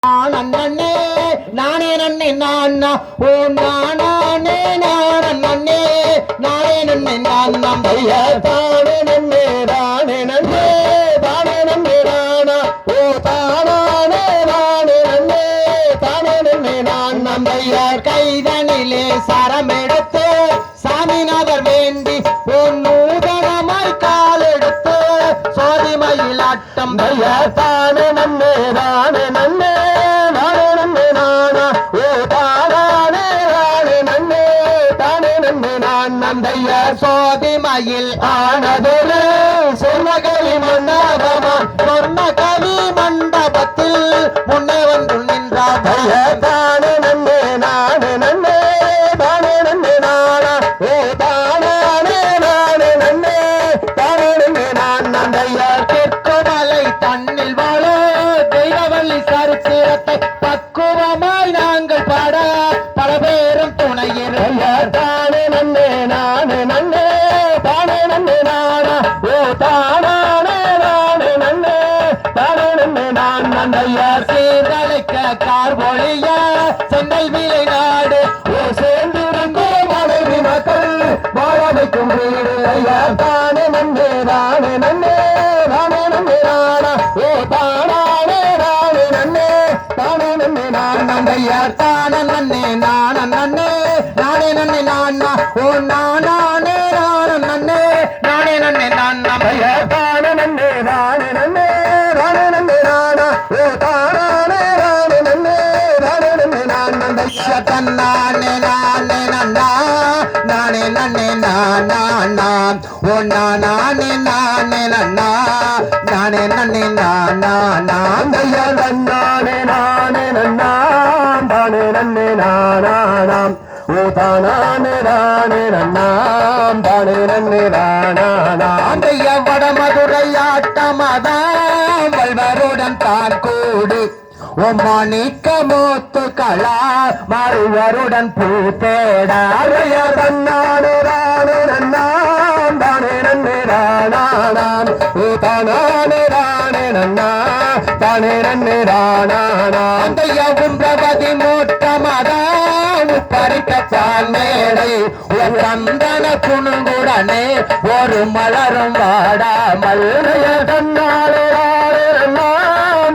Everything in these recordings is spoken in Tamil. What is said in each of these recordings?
நன்னே நானே நன்னே நான் ஓ நானே நன்னே நானே நன்னே நான் ஐயா தானே நன்னே தானே நன்னே தானே நன்னே நானா ஓ தானே நன்னே தானே நன்னே நான் ஐயா கைதனிலே சரமெடுத்து சாமிநாதர் வேண்டி நூதனமாய் காலெடுத்து சோதிமயிலாட்டம் ஐயா தானே நன்னே தானே நன்னே நந்தைய சோதிமயில் ஆனதொரு சொர்ணகவி மண்டபமான் சொர்ணகவி மண்டபத்தில் முன்னே வந்து நின்றார் தானே நன்னே நானே நன்னே தானே நன்னே நானா ஓ தானே நானே நன்னே தானே நன்னே நான் நந்தைய தெற்குமலை தன்னில் வாழ தெய்வவள்ளி சரித்திரத்தை பக்குவமாய் நாங்கள் பாட பல பேரும் துணையில் தானே நன்னே நானே நன்னே தானே நன்னே நானா ஓ தானே நன்னே தானே நன்னே நான் நந்தையா சீர்தலைக்க கார்பொழிய சென்னை விலை நாடு ஓ சேர்ந்திருந்தே மனைவி மக்கள் வாழமைக்கும் வீடு ஐயா தானே நன்னே தானே நன்னே தானே நன்னே நானா ஓ தானே நன்னே தானே நன்னே நான் நந்தையா தானே நன்னே நானே நன்னே நானே நன்னே நானா ஓ நானே நன்னே நானே நன்னே நானா தானே நன்னே நானே நன்னே நானே நன்னே நானா ஓ தானே நன்னே நானே நன்னே நான் நந்தையா தன்னானே நானே நன்னா நானே நன்னே நானா ஓ நானே நன்னா நானே நன்னே நானா நந்தையா தன்னானே நானே நன்னா தானே நன்னே நானாம் ஓ தானே நன்னாம் தானே நன்னே நானாம் வட மதுரை ஆட்டமதாம் வல்வருடன் தான் கூடி ஓ மாணிக்க மூத்து களா மறுவருடன் பூத்தேடாய தன்னானே நன்னாம் தானே நன்னே நானாம் ஓ தானே நன்னா தானே நன்னே நானாம் குன்றபதி மோட்டமதாம் பறிக்கச்சால் மேடை சந்தன குணுங்குடனே ஒரு மலரும் வாடாமல் தன்னாலே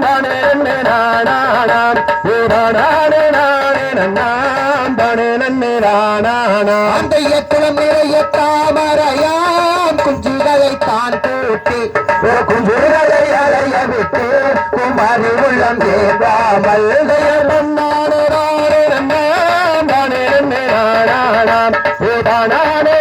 தானே நன்னே நானாம் தானே நன்னாம் தானே நன்னே நானாம் அந்தைய குளம் நிறைய தாமரையாம் குஞ்சுகளை தான் கூட்டி குஞ்சுகளை அறைய விட்டு குமாரி உள்ளம் தேடாமல் தன்னாலே நன்னாம் தானே நன்னே நானாம் தானே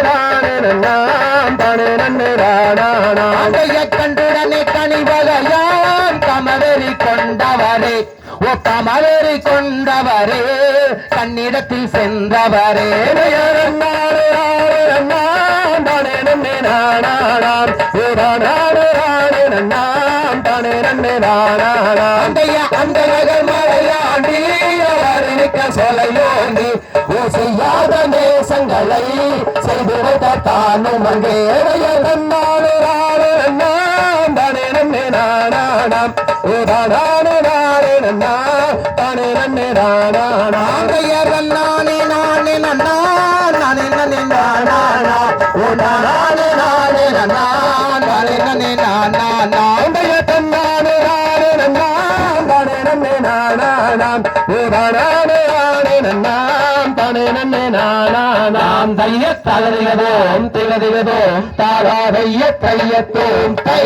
நன்னாம் தானே நன்னே நானாம் அந்தைய கண்டுடனே கனிவகையாம் கமவெறி கொண்டவரே ஓ கமவெறி கொண்டவரே கண்ணிடத்தில் சென்றவரே தானே நன்னே நானாம் தானே நன்னாம் தானே நன்னே நானாம் அந்த நகர் மலையாண்டி அவர் இருக்க சொலையோண்டி ஓ செய்யாத நேசங்களை செய்து வைத்த தானும் அங்கே தன்னாலே நன்னாம் தானே நன்னே நானாம் ஓ தானே நன்னா தானே நன்னே நானாம் நானே நன்னா நானே நன்னே நானா ஓ நானே நன்னா தானே நன்னே நானா தன்னானே நன்னாம் தானே நன்னே நானாம் ஓ தானே நன்னாம் தானே நன்னே நானாம் தைய தளரியதோம் திகதிகதோம் தாராதைய கையத்தோம் தை